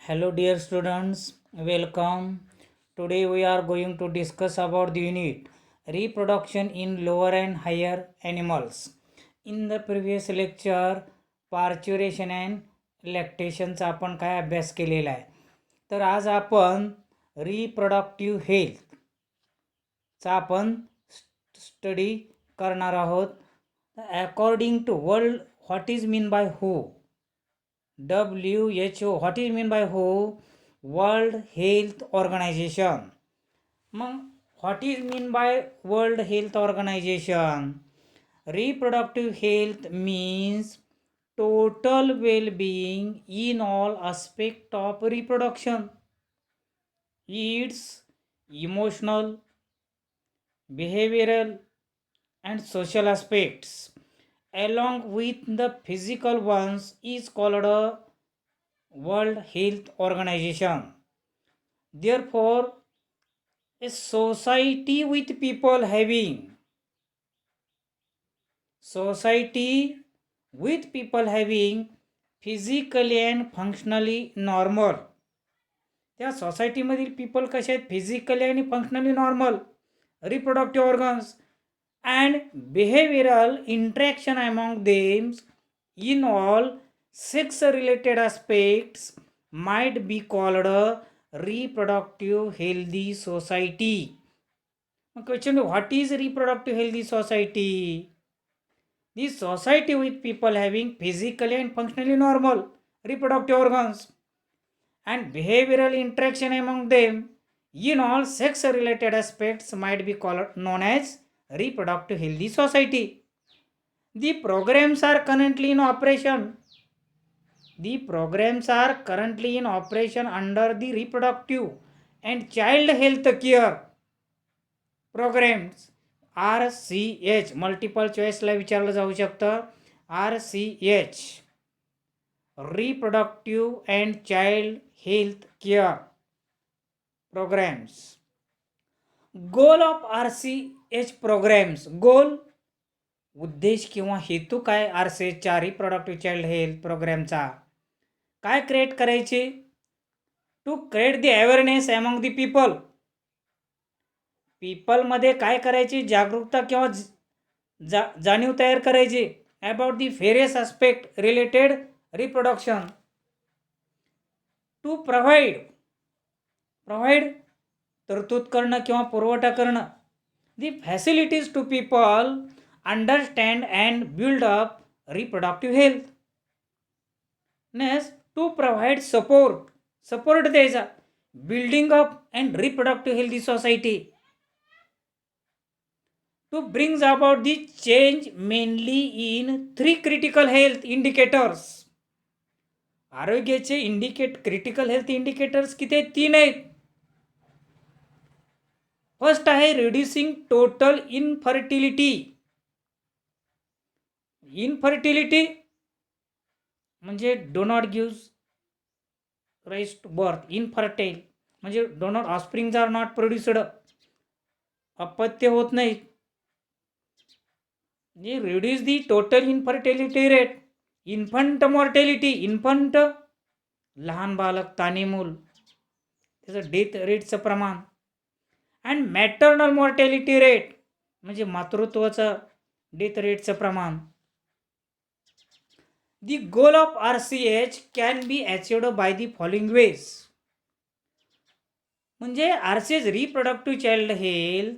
Hello dear students, welcome. Today we are going to discuss about the unit reproduction in lower and higher animals. In the previous lecture parturition and लॅक्टेशनचा आपण काय अभ्यास केलेला आहे. तर आज आपण reproductive हेल्थचा आपण स्टडी करणार आहोत. According to world what is mean by WHO, what is mean by WHO? World Health Organization. मग what is mean by World Health Organization? Reproductive health means total well-being in all aspects of reproduction. Its emotional, behavioral and social aspects along with the physical ones is called a World Health Organization. Therefore, a society with people having physically and functionally normal, त्या सोसायटीमधील people कसे आहेत, physically आणि functionally normal, reproductive organs and behavioral interaction among them in all sex related aspects might be called a reproductive healthy society. Question: what is reproductive healthy society? This society with people having physically and functionally normal reproductive organs and behavioral interaction among them in all sex related aspects might be called known as reproductive healthy society. The programs are currently in operation. Under the reproductive and child health care programs RCH. Multiple चॉईसला विचारलं जाऊ शकतं. RCH, reproductive and child health care programs. Goal of RCH programs. Goal, उद्देश किंवा हेतू काय RCHच्या reproductive child health प्रोग्रामचा? काय क्रिएट करायचे? To create the awareness among the people. पीपलमध्ये काय करायची? जागरूकता किंवा जाणीव तयार करायची about the various aspect related reproduction. To provide तरतूद करणं किंवा पुरवठा करणं the facilities to people understand and build up reproductive health. Next, to provide support द्यायचा building up and reproductive healthy society. To brings about the change mainly in 3 critical health indicators. आरोग्याचे critical health indicators किती आहेत? 3 आहेत. First आहे reducing total infertility. म्हणजे do not gives rise to birth. Infertile म्हणजे do not offsprings are not produced, अपत्य होत नाही. Reduce the total infertility rate. Infant mortality, infant लहान बालक, ताने मूल, त्याचं डेथ रेटचं प्रमाण. अँड मॅटर्नल मॉर्टॅलिटी रेट म्हणजे मातृत्वाचं डेथ रेटचं प्रमाण. The goal of RCH can be achieved by the following ways. म्हणजे RCH रिप्रोडक्टिव्ह चाइल्ड हेल्थ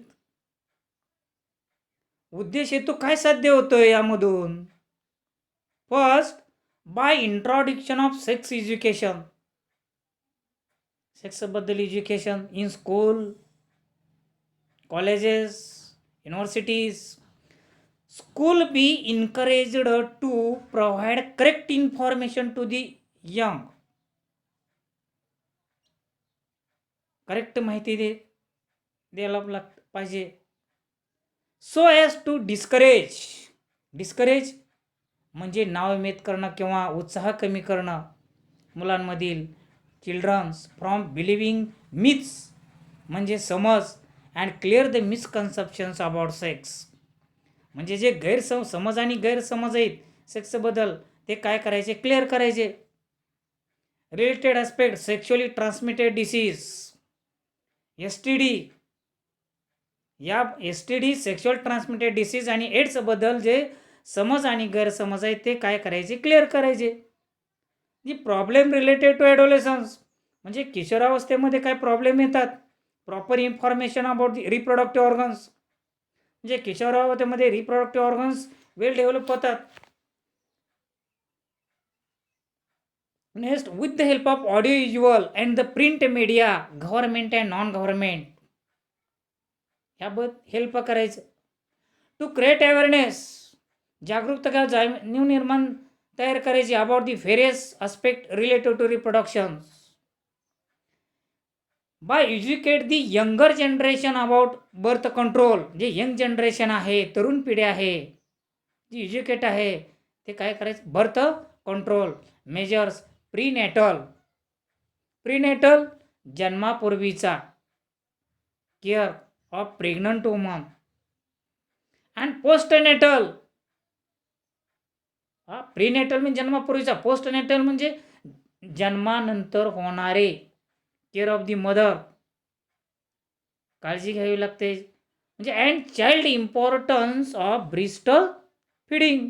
उद्देश हेतू काय साध्य होतोय यामधून? First, by introduction of sex education. सेक्सबद्दल education in school, colleges, universities. School be encouraged to provide correct information to the young. Correct माहिती द्यायला पाहिजे. सो ॲज टू डिस्करेज म्हणजे नावमेद करणं किंवा उत्साह कमी करणं मुलांमधील. चिल्ड्रन्स फ्रॉम बिलिव्हिंग मिथ्स म्हणजे समज and clear the misconceptions about sex. म्हणजे जे गैरसमज आणि गैरसमज आहेत सेक्सबद्दल ते काय करायचे? क्लिअर करायचे. Related aspect sexually transmitted disease STD. या STD सेक्शुअल ट्रान्समिटेड डिसीज आणि एड्सबद्दल जे समज आणि गैरसमज आहेत ते काय करायचे, क्लिअर करायचे. The problem related to adolescence म्हणजे किशोरावस्थेमध्ये काय प्रॉब्लेम येतात. Proper information about the reproductive organs म्हणजे किशोरावस्थेमध्ये रिप्रोडक्टिव्ह ऑर्गन्स वेल डेव्हलप होतात. Next, with the help of audio visual and the print media, government and non government ह्याबद्दल help करायचं. To create awareness जागरूकता जाणीव निर्माण तयार करायची about the various aspect related to reproduction. By educate the younger generation about birth control. जे young generation आहे, तरुण पिढी आहे, जी एज्युकेट आहे, ते काय करायचं, बर्थ कंट्रोल मेजर्स, प्रीनेटल जन्मापूर्वीचा care of pregnant women and postnatal. Prenatal म्हणजे जन्मापूर्वीचा, पोस्टनेटल म्हणजे जन्मानंतर होणारे केअर ऑफ दी मदर, काळजी घ्यावी लागते. म्हणजे and child importance of breast feeding.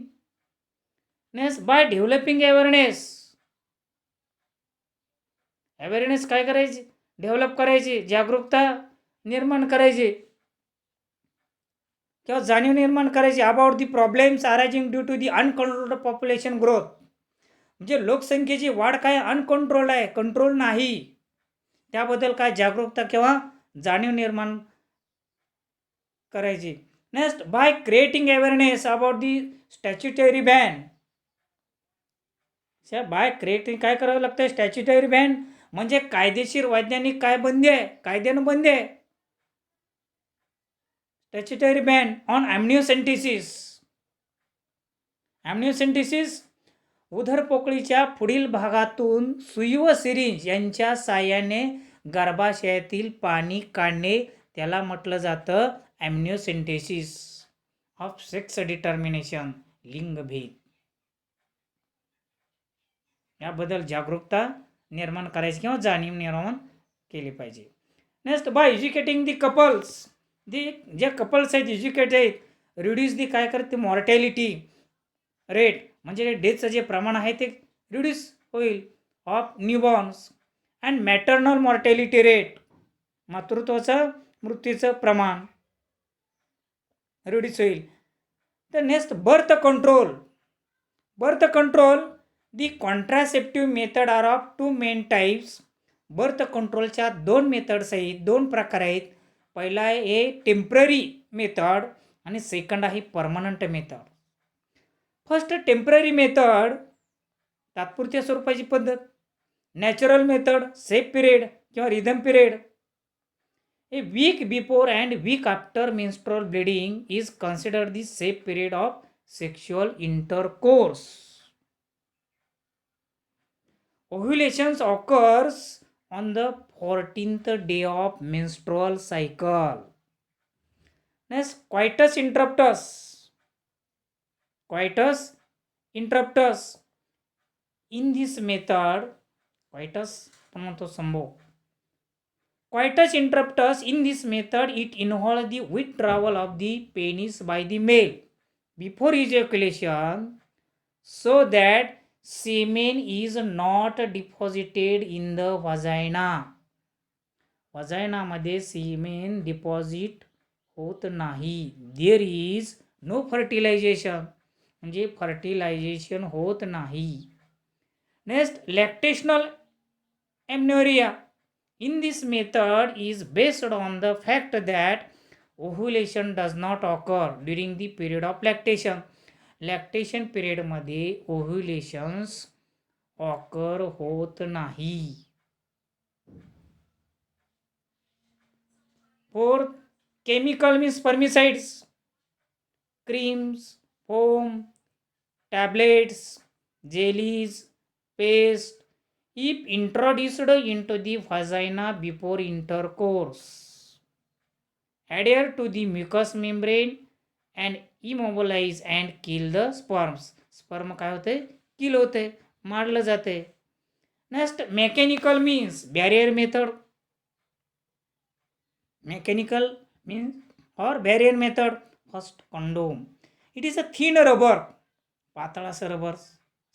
Next, by developing awareness काय करायची, डेव्हलप करायची, जागरूकता निर्माण करायची किंवा जाणीव निर्माण करायची about the problems arising due to the uncontrolled population growth. म्हणजे लोकसंख्येची वाढ काय अनकंट्रोल आहे, कंट्रोल नाही, त्याबद्दल काय जागरूकता किंवा जाणीव निर्माण करायची. Next, by creating awareness about the statutory ban. By creating काय करावं लागतं, स्टॅच्युटरी बॅन म्हणजे कायदेशीर वैज्ञानिक काय बंदी आहे, कायद्यानं बंदी आहे. स्टॅच्युटरी बॅन ऑन ॲम्निओसेंटिसिस उदरपोकळीच्या पुढील भागातून सुई व सिरिंज यांच्या साहाय्याने गर्भाशयातील पाणी काढणे, त्याला म्हटलं जातं ॲम्निओसेंटिसिस ऑफ सेक्स डिटर्मिनेशन, लिंगभेद. याबद्दल जागरूकता निर्माण करायची किंवा जाणीव निर्माण केली पाहिजे. नेक्स्ट, बाय एज्युकेटिंग दी कपल्स. जे कपल्स आहेत एज्युकेट आहेत, रिड्यूस दी काय करते मॉर्टॅलिटी रेट म्हणजे डेथचं जे प्रमाण आहे ते रिड्यूस होईल of newborns and maternal mortality rate, मातृत्वाचं मृत्यूचं प्रमाण रिड्यूस होईल. तर next, birth control the contraceptive method are of two main types. Birth कंट्रोलच्या दोन मेथड्स आहेत, दोन प्रकार आहेत. पहिला आहे टेम्पररी मेथड आणि सेकंड आहे permanent method. First temporary method तात्पुरत्या स्वरूपाची पद्धत. नॅचरल मेथड सेफ पिरियड किंवा rhythm period. A week before and week after menstrual bleeding is considered the safe period of sexual intercourse. Ovulations occurs on the 14th day of menstrual cycle. Next, coitus interruptus. In this method, coitus interruptus. In this method, it involves the withdrawal of the penis by the male before ejaculation, so that semen is not deposited in the vagina. मध्ये semen deposit होत नाही. There is no fertilization म्हणजे fertilization होत नाही. Next, lactational amenorrhoea. In this method is based on the fact that ovulation does not occur during the period of lactation. Lactation पिरियडमध्ये ovulations occur होत नाही. Fourth, chemical means spermicides, creams, foam, tablets, jellies, paste if introduced into the vagina before intercourse adhere to the mucous membrane and immobilize and kill the sperms. Sperm काय होते, kill होते, मारलं जाते. Next mechanical means barrier method. Mechanical means और barrier method. First condom. It is a thin rubber, पातळ असं rubber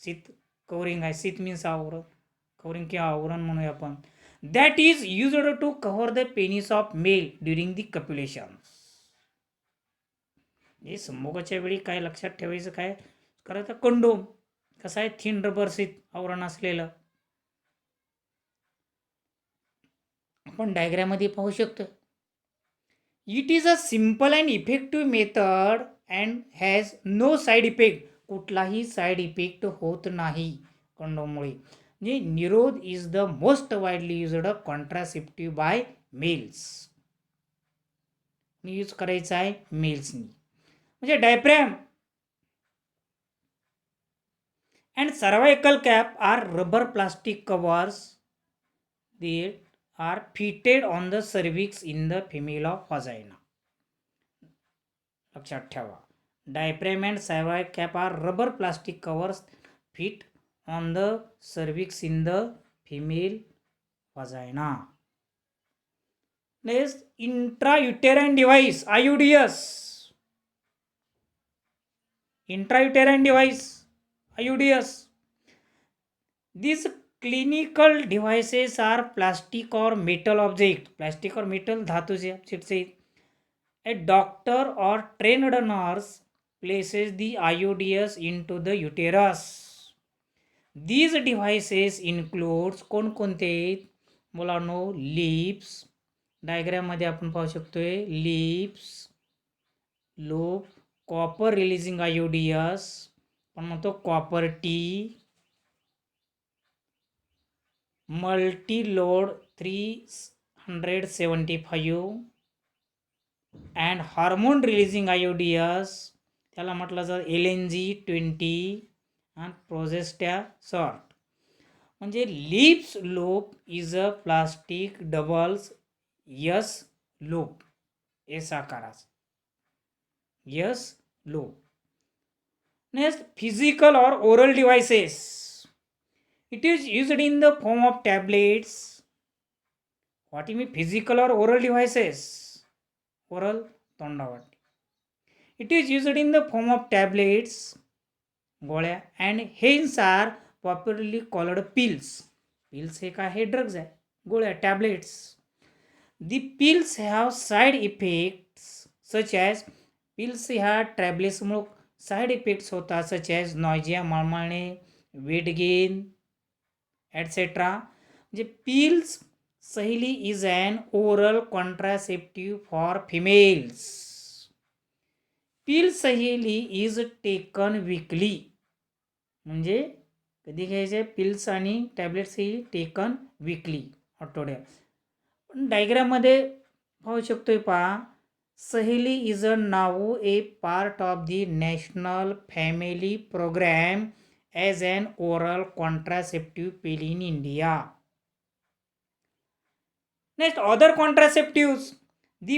शीत covering आहे. शीत means आवरण, कवरिंग किंवा आवरण म्हणूया आपण. That is used to cover the penis of male during the copulation. हे संभोगाच्या वेळी काय लक्षात ठेवायचं, काय करायचं, कंडोम कसं आहे, थिन रबर शीत आवरण असलेलं. आपण डायग्राममध्ये पाहू शकतो. It is a simple and effective method and has no side effect. कुठलाही साईड इफेक्ट होत नाही कंडोममुळे. म्हणजे निरोध is the most widely used contraceptive by males. Use करायचा आहे मेल्सनी. म्हणजे diaphragm and cervical cap are rubber plastic covers that are fitted on the cervix in the female of vagina. लक्षात ठेवा. Diaphragm and cervical cap are rubber plastic covers fit on the cervix in the female vagina. Next, intrauterine device, IUDs. Intrauterine device, IUDs. These clinical devices are plastic or metal object. Plastic or metal धातु से object say. A doctor or trained nurse places the IUDs into the uterus. These devices includes कोणकोणते मुलांनो, lips. Diagram मध्ये आपण पाहू शकतोय lips, lobe, copper releasing IUDs, आपण म्हणतो copper T, multi load 375 and hormone releasing IUDs, त्याला म्हटलं जातं LNG-20 आणि प्रोजेस्टा सॉर्ट. म्हणजे lips lobe is a plastic doubles yes lobe, S आकाराचा यस लोब. नेक्स्ट, फिजिकल और oral devices. It is used in the form of tablets. What you mean physical or oral devices? Oral, तोंडावाटी. It is used in the form of tablets, गोळ्या, and hence are popularly called pills. Pills हे काय आहे, drugs आहे, गोळ्या, tablets. The pills have side effects such as, pills ह्या टॅब्लेट्समुळे side effects होतात such as nausea, मळमळणे, weight gain, etc. म्हणजे pills Saheli is an oral contraceptive for females. Pill Saheli is taken weekly. म्हणजे कधी घ्यायचे पिल्स आणि टॅब्लेट्स ही टेकन वीकली, आठवड्यात. पण डायग्राममध्ये पाहू शकतोय पहा, Saheli is a now a part of the national family programme as an oral contraceptive pill in India. Next, other contraceptives. The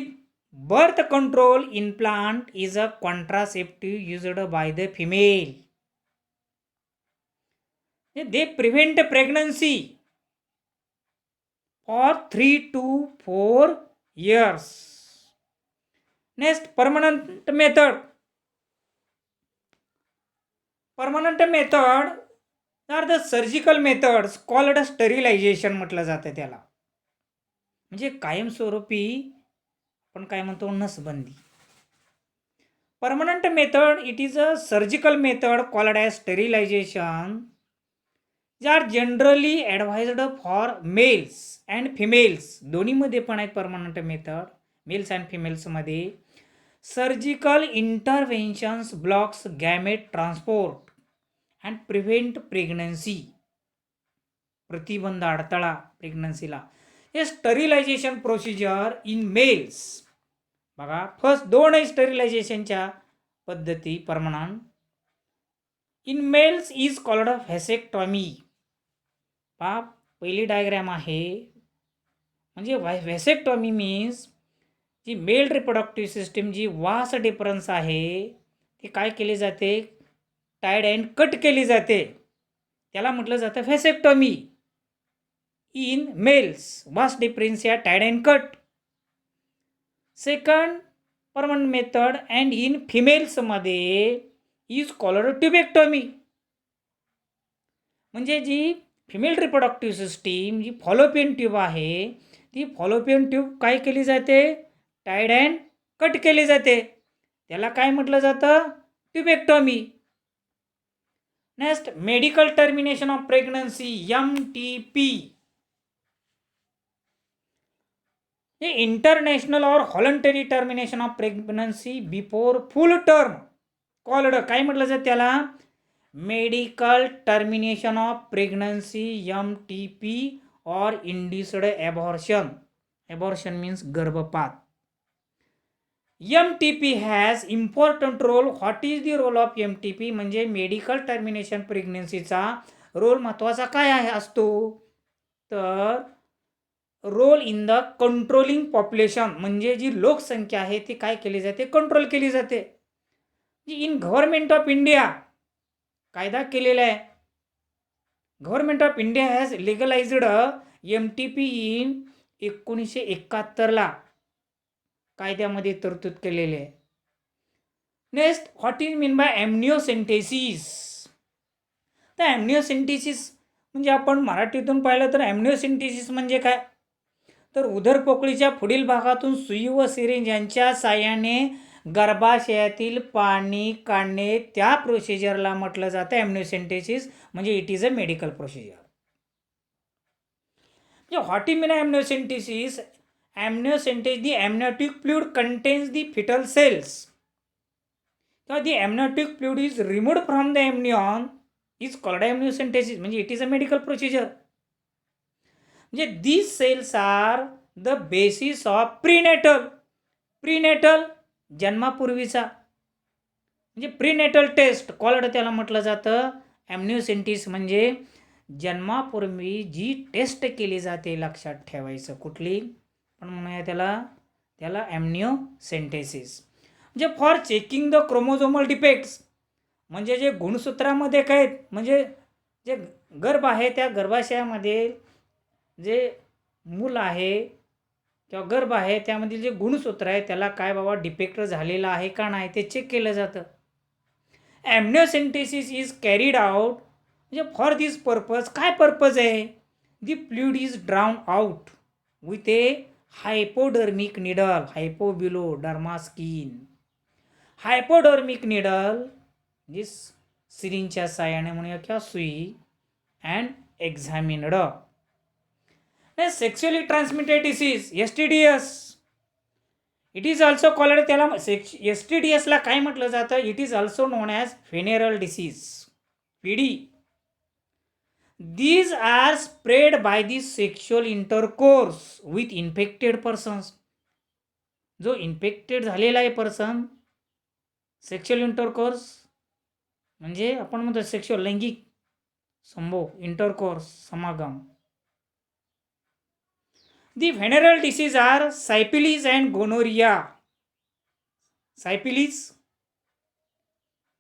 birth control implant is a contraceptive used by the female. They prevent pregnancy for 3 to 4 years. Next, permanent method. Permanent method are the surgical methods called sterilization म्हटलं जातं त्याला. म्हणजे कायमस्वरूपी आपण काय म्हणतो, नसबंदी. Permanent method, it is a surgical method called as sterilization. जे are generally advised for males and females, दोन्हीमध्ये पण आहेत परमनंट मेथड, मेल्स अँड फिमेल्समध्ये. Surgical interventions blocks gamete transport and prevent pregnancy. प्रतिबंध, अडथळा प्रेग्नन्सीला. हे स्टरिलायझेशन प्रोसिजर इन मेल्स. बघा, फर्स्ट दोन आहे स्टरिलायझेशनच्या पद्धती permanent. In males is called vasectomy. पहा, पहिली डायग्राम आहे. म्हणजे व्हॅसेक्टॉमी मीन्स जी मेल रिप्रोडक्टिव्ह सिस्टीम, जी वास डिफरन्स आहे, ती काय केली जाते, टाईड अँड कट केली जाते. त्याला म्हटलं जातं vasectomy. In males, vas deferens या tied and cut. Second permanent method and in फिमेल्समध्ये इज कॉल्ड ट्युबेक्टॉमी. म्हणजे जी फिमेल रिप्रोडक्टिव्ह सिस्टीम जी फॉलोपियन ट्यूब आहे, ती फॉलोपियन ट्यूब काय केली जाते, टाईड अँड कट केली जाते. त्याला काय म्हटलं जातं, tubectomy. Next medical termination of pregnancy, MTP. हे international or voluntary termination of pregnancy before full term called, काय म्हटलं जातं त्याला, medical termination of pregnancy, MTP or induced abortion. Abortion means गर्भपात. MTP has important role. What is the role of MTP, म्हणजे medical termination प्रेग्नन्सीचा role महत्त्वाचा काय आहे असतो, तर role in the controlling population, म्हणजे जी लोकसंख्या आहे ती काय केली जाते, कंट्रोल केली जाते. इन गव्हर्नमेंट ऑफ इंडिया कायदा केलेला आहे. Government of India has legalized MTP in 1971 कायद्यामध्ये तरतूद केलेली आहे. Next what is mean by amniocentesis. तर ॲम्निओसेंटेसिस म्हणजे आपण मराठीतून पाहिलं तर ॲम्निओसेंटेसिस म्हणजे काय, तर उदरपोकळीच्या पुढील भागातून सुई व सिरिंज यांच्या साहाय्याने गर्भाशयातील पाणी काढणे, त्या प्रोसिजरला म्हटलं जातं ॲम्निओसेंटेसिस. म्हणजे it is a medical procedure. म्हणजे what is mean amniocentesis. Amniocentesis, the amniotic fluid contains the fetal cells. So the amniotic fluid is removed from the amnion is called amniocentesis. म्हणजे it is a medical procedure. म्हणजे these cells are the basis of prenatal. Prenatal जन्मापूर्वीचा म्हणजे prenatal taste called त्याला म्हटलं जातं amniocentesis. म्हणजे जन्मापूर्वी जी taste केली जाते, लक्षात ठेवायचं कुठली, पण म्हणूया त्याला ॲम्निओसेंटेसिस. म्हणजे for checking the chromosomal defects, म्हणजे जे गुणसूत्रामध्ये काय, म्हणजे जे गर्भ आहे त्या गर्भाशयामध्ये जे मूल आहे किंवा गर्भ आहे त्यामधील जे गुणसूत्र आहे त्याला काय बाबा डिफेक्ट झालेला आहे का नाही ते चेक केलं जातं. ॲम्निओसेंटेसिस इज कॅरीड आउट म्हणजे फॉर दिस पर्पज. काय पर्पज आहे, the fluid is drawn out with a hypodermic needle, hypo below derma skin. Hypodermic needle जी सिरिंजच्या साहाय्याने म्हणूया किंवा सुई and examined. Sexually transmitted disease, STDs. It is also called, त्याला STDsला काय म्हटलं जातं, it is also known as venereal disease, PD. These are spread by the sexual intercourse with infected persons. जो इन्फेक्टेड झालेला आहे पर्सन, सेक्शुअल इंटरकोर्स म्हणजे आपण म्हणतो सेक्शुअल लैंगिक संभोग, इंटरकोर्स समागम. The venereal disease are syphilis and gonorrhea. Syphilis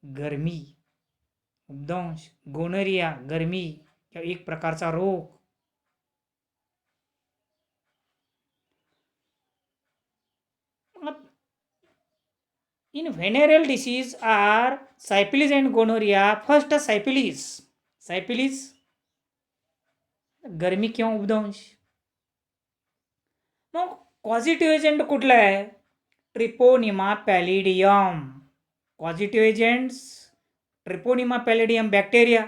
गरमी, उपदंश, गोनोरिया गरमी किंवा एक प्रकारचा रोग. In venereal disease are syphilis and gonorrhea. First syphilis गरमी किंवा उपदंश. मग पॉझिटिव्ह एजंट कुठला आहे, treponema pallidum. Positive agents treponema pallidum bacteria.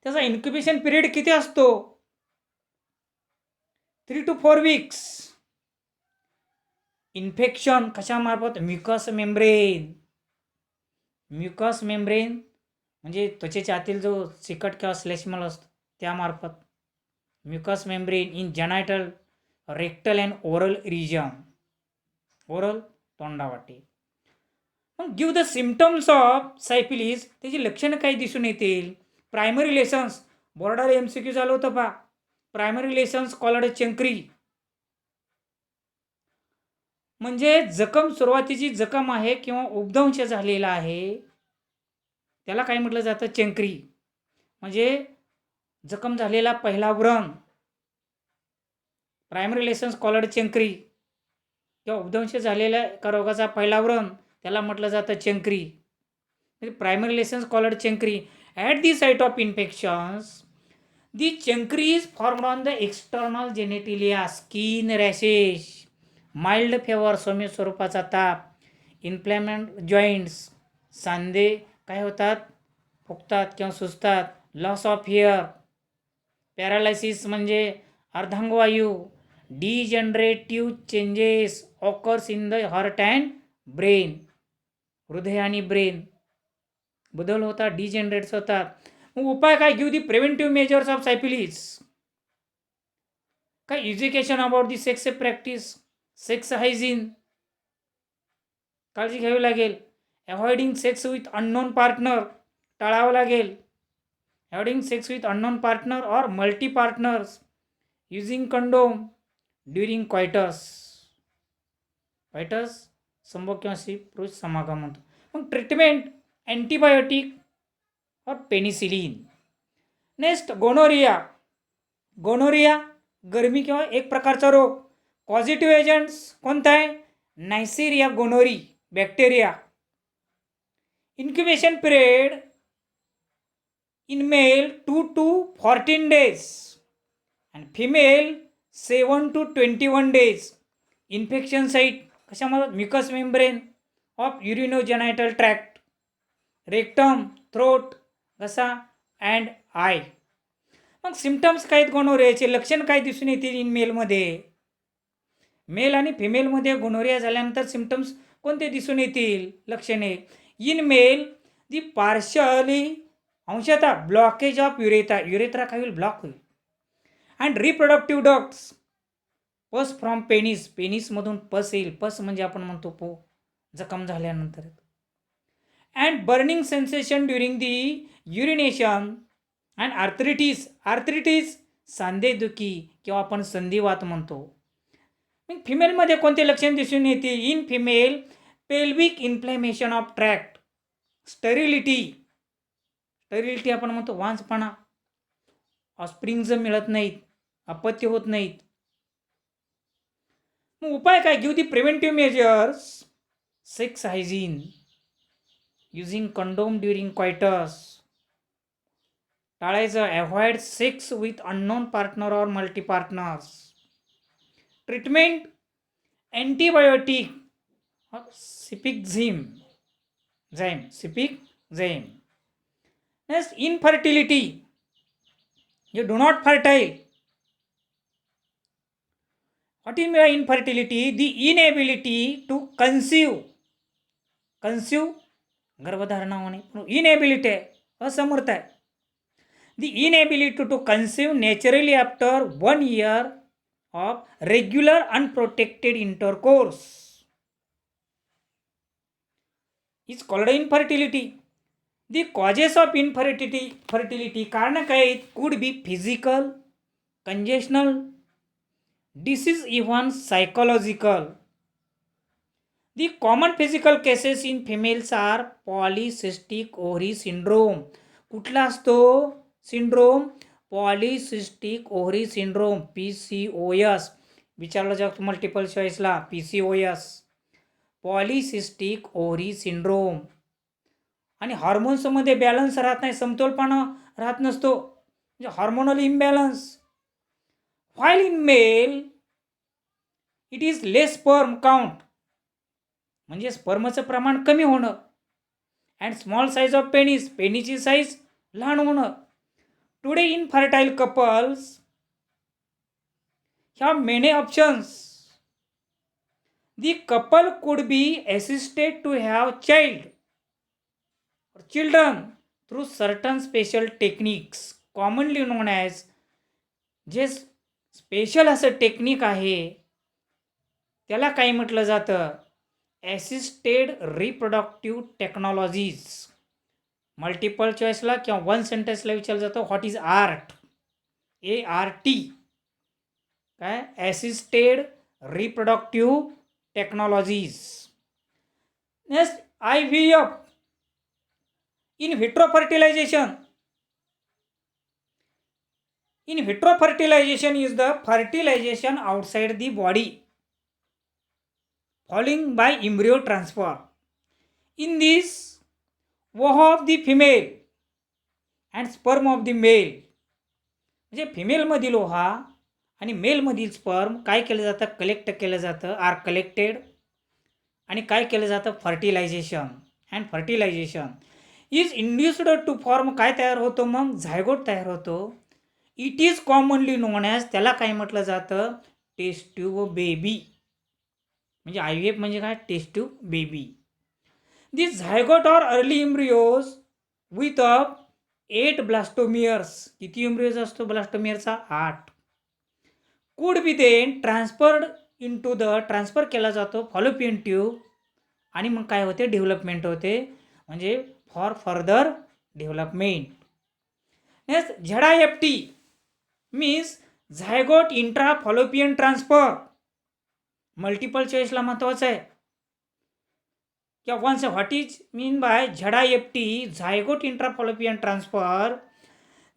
त्याचा इन्क्युबेशन पिरियड किती असतो, 3 to 4 weeks. इन्फेक्शन कशामार्फत, म्युकस मेम्ब्रेन. म्युकस मेम्ब्रेन म्हणजे त्वचेच्या आतील जो चिकट किंवा श्लेष्मल असतो त्यामार्फत. Mucus membrane in genital, rectal and oral region. Oral तोंडावाटे. मग give the symptoms of syphilis, त्याची लक्षणं काही दिसून येतील. प्रायमरी लेसन्स, बोर्डाला MCQ झालं होतं पहा. प्रायमरी लेसन्स कॉल्ड चंक्री, म्हणजे जखम, सुरुवातीची जखम आहे किंवा उपदंश झालेला आहे त्याला काय म्हटलं जातं, चंक्री. म्हणजे जखम झालेला पहिला व्रण प्रायमरी लेसन्स कॉलड चंक्री किंवा उद्भवंश झालेल्या एका रोगाचा पहिलावरण त्याला म्हटलं जातं chancre. Primary lesions called chancre. At the site of infections the chancre is formed on the external genitalia, skin rashes, mild fever, सौम्य स्वरूपाचा ताप, इन्फ्लॅमेंट जॉईंट्स, सांधे काय होतात, फुगतात किंवा सुजतात, लॉस ऑफ हेअर, पॅरालायसिस म्हणजे अर्धांगवायू, degenerative changes occurs in the heart and brain, हृदय आणि ब्रेन बदल होतात, डिजनरेट्स होतात. मग उपाय काय? Give the preventive measures of syphilis. काय? Education about the sex practice, sex hygiene काळजी घ्यावी लागेल. Avoiding sex with unknown partner टाळावं लागेल. Avoiding sex with unknown partner or multi partners, using condom during coitus. Coitus संभोग किंवा स्त्री पुरुष समागम म्हणतो. मग treatment antibiotic or penicillin. Next gonorrhoea. Gonorrhoea गरमी किंवा एक प्रकारचा रोग. पॉझिटिव्ह एजंट्स कोणता आहे? Neisseria gonorrhoeae bacteria. Incubation period in male 2 to 14 days and female 7 to 21 days. Infection site कशामध्ये? Mucus membrane of urinogenital tract, rectum, throat, घसा and eye. मग सिम्पटम्स काय आहेत गोनोरियाचे? लक्षण काय दिसून येतील इन मेलमध्ये? मेल आणि फिमेलमध्ये गोनोरिया झाल्यानंतर सिम्पटम्स कोणते दिसून येतील? लक्षणे. इन मेल दी पार्शली अंशतः ब्लॉकेज ऑफ युरेथ्रा काय होईल? ब्लॉक होईल. And reproductive ducts, pus from penis, पेनिसमधून पस येईल. पस म्हणजे आपण म्हणतो जखम झाल्यानंतर. And burning sensation during the urination and arthritis सांधेदुखी किंवा आपण संधिवात म्हणतो. मग फिमेलमध्ये कोणते लक्षण दिसून येते? In female pelvic inflammation of tract, sterility आपण म्हणतो वांसपणा, ऑस्प्रिंग्ज मिळत नाहीत, अपत्य होत नाहीत. मग उपाय काय? Give the preventive measures, sex hygiene, using condom during coitus, टाळायचं, avoid sex with unknown partner or multi partners. Treatment antibiotic cefixime. Next, infertility. You do not fertile. What is infertility? The inability to conceive. गर्भधारणा होणे. Inability असमर्थ आहे. The inability to conceive naturally after 1 year of regular unprotected intercourse is called infertility. The causes of infertility कारण काय आहेत? could be physical, congestional, disease, even psychological. The common physical cases in females are polycystic ovary syndrome. कुठला असतो syndrome? Polycystic ovary syndrome, PCOS. विचारलं जातं multiple चॉईसला, PCOS, polycystic ovary syndrome. आणि हॉर्मोन्समध्ये बॅलन्स राहत नाही, समतोलपणा राहत नसतो, म्हणजे hormonal imbalance. While in male it is less sperm count, म्हणजे स्पर्मचं प्रमाण कमी होणं. And small size of penis, पेनीची साईज लहान होणं. Today infertile couples have many options. The couple could be assisted to have children through certain special techniques commonly known as, जे special असं टेक्निक आहे त्याला काय म्हटलं जातं? Assisted reproductive technologies. मल्टिपल चॉईसला किंवा वन सेंटेन्सला विचारलं जातं व्हॉट इज ART. ART काय? Assisted reproductive technologies. Next IVF, in vitro fertilization. In vitro fertilization is the fertilization outside the body following by embryo transfer. In this, ovum of the female and sperm of the male, म्हणजे फिमेलमधील ओहा आणि मेलमधील sperm काय केलं जातं, collect केलं जातं, R collected, आणि काय केलं जातं, fertilization. And fertilization is induced to form काय तयार होतो, मग झायगोट तयार होतो. It is commonly known as, त्याला काय म्हटलं जातं, टेस्ट ट्यूब बेबी. म्हणजे आय व्ही एफ म्हणजे काय, test tube baby. This zygote or early embryos with up 8 blastomeres. किती एम्ब्रियोज असतो ब्लास्टोमियरचा, 8. कुड बी देन ट्रान्सफर केला जातो फॉलोपियन ट्यूब, आणि मग काय होते, डेव्हलपमेंट होते, म्हणजे for further development. Next ZIFT means zygote intra fallopian transfer. Multiple चॉईसला महत्त्वाचं आहे. Once, what is mean by ZIFT, zygote intrafallopian transfer?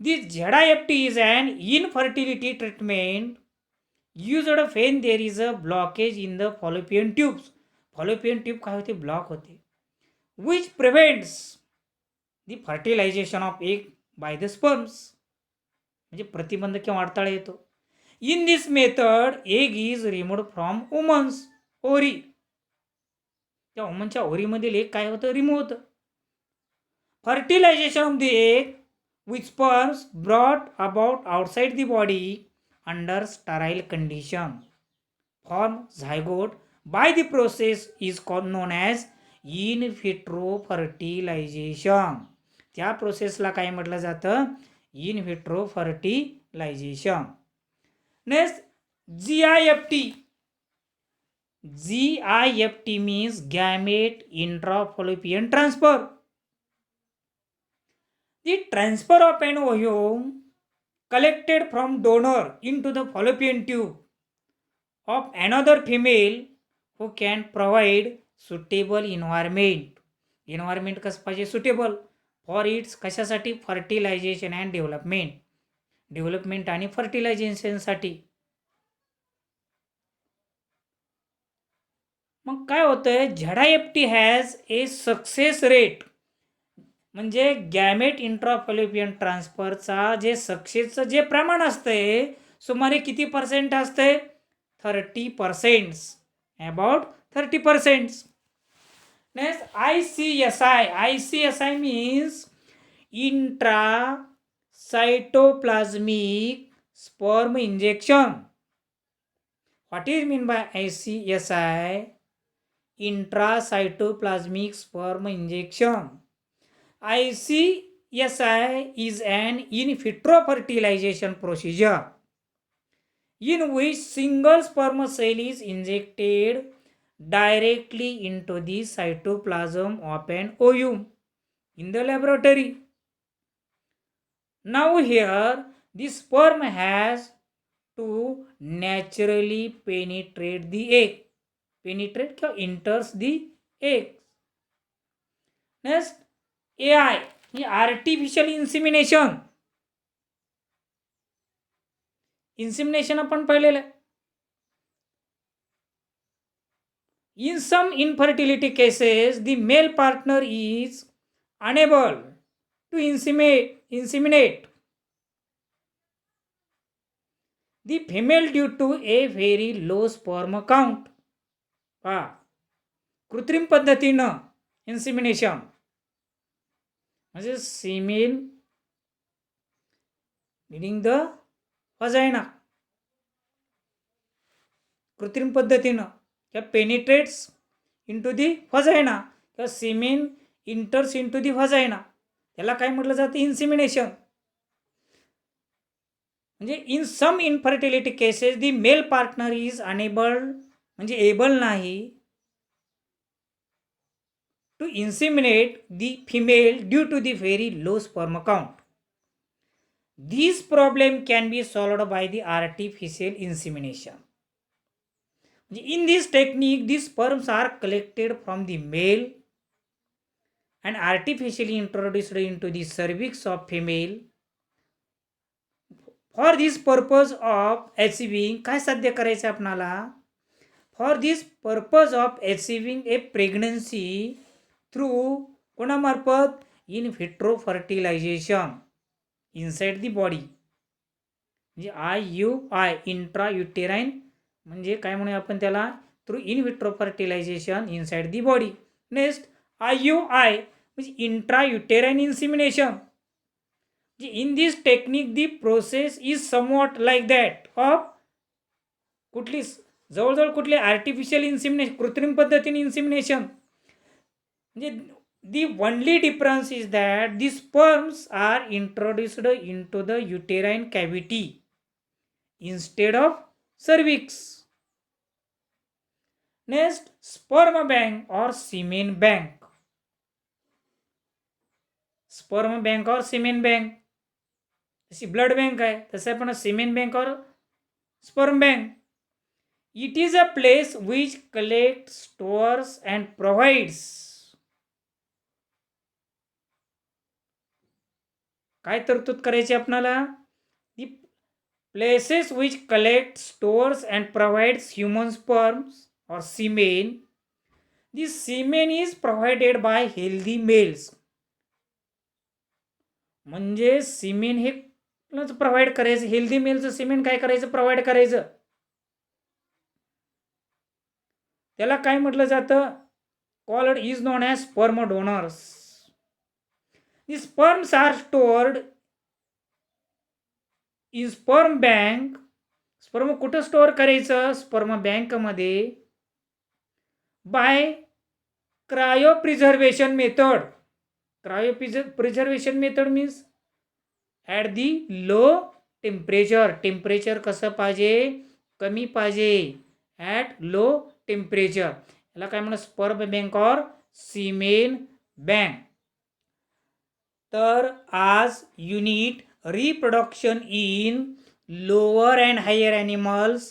This ZIFT is an infertility treatment used when there is a blockage in the fallopian tubes. Fallopian tube काय होते, block होते, which prevents the fertilization of egg by the sperms. म्हणजे प्रतिबंध किंवा अडथळा येतो. In this method, egg is removed from woman's ovary. त्या वुमनच्या ओरीमधील एक काय होतं, रिमूव्ह होतं. Fertilization of the egg with sperms brought about outside the body under sterile condition form zygote by the process is known as in vitro fertilization. त्या प्रोसेसला काय म्हटलं जातं, in vitro fertilization. Next GIFT. GIFT means gamete intrafallopian transfer. The transfer of an ovum collected from donor into the fallopian tube of another female who can provide suitable environment. Environment कसं पाहिजे, suitable for its कशासाठी, fertilization and development. Development आणि फर्टिलायझेशनसाठी. मग काय होतंय, ZIFT has a success rate, म्हणजे gamete इंट्राफॅलोपियन ट्रान्सफरचा जे सक्सेसचं जे प्रमाण असतंय सुमारे किती पर्सेंट असतंय, 30%, about 30%. Next ICSI means intra cytoplasmic sperm injection. What is mean by ICSI, intracytoplasmic sperm injection. ICSI is an in vitro fertilization procedure in which single sperm cell is injected directly into the cytoplasm of an ovum in the laboratory. Now here the sperm has to naturally penetrate the egg. Penetrate किंवा enters the egg. Next AI ही artificial insemination. Insemination आपण पाहिलेलं आहे. In some infertility cases the male partner is unable to inseminate the female due to a very low sperm count. कृत्रिम पद्धतीनं इन्सिमिनेशन म्हणजे सीमेन leading the वजायना, कृत्रिम पद्धतीनं किंवा पेनिट्रेट्स इंटू दी वजायना किंवा सीमेन इंटर्स इंटू दी वजायना, त्याला काय म्हटलं जातं, इन्सिमिनेशन. म्हणजे in some infertility cases the male partner is unable, म्हणजे एबल नाही, to inseminate the female due to the very low sperm count. This problem can be solved by the artificial insemination. In this technique, the sperms are collected from the male and artificially introduced into the cervix of female for this purpose of achieving काय साध्य करायचं आहे आपणाला? For this purpose of achieving a pregnancy through कोणामार्फत? In vitro fertilization inside the body, म्हणजे IUI intra uterine, म्हणजे काय म्हणूया आपण त्याला? Through in vitro fertilization inside the body. Next IUI म्हणजे intra uterine insemination. In this technique the process is somewhat like that of कुठली? जवळजवळ कुठले? आर्टिफिशियल इन्सिमिनेशन, कृत्रिम पद्धतीने इन्सिमिनेशन. म्हणजे the only difference is that the sperms are introduced into the uterine cavity instead of cervix. Next, sperm bank or semen bank. Sperm bank or semen bank, जशी blood bank आहे तसं पण semen bank or sperm bank. It is a place which collects, stores and provides काय तरतूद करायची आपणाला? The places which collect, stores and provides human sperms or semen. This semen is provided by healthy males. म्हणजे semen हे provide करायचं, healthy मेलचं सीमेन काय करायचं? प्रोव्हाइड करायचं. त्याला काय म्हटलं जातं? Called is known as sperm donors. The sperms are stored in sperm bank. Sperm कुठं स्टोअर करायचं? स्पर्म बँकमध्ये. By cryopreservation method. Cryopreservation method means at the low temperature. Temperature कसं पाहिजे? कमी पाहिजे. At low temperature. याला काय म्हणतात? स्पर्म बँक और सीमेन बँक. तर आज unit reproduction in lower and higher animals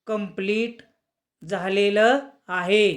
complete झालेलं आहे.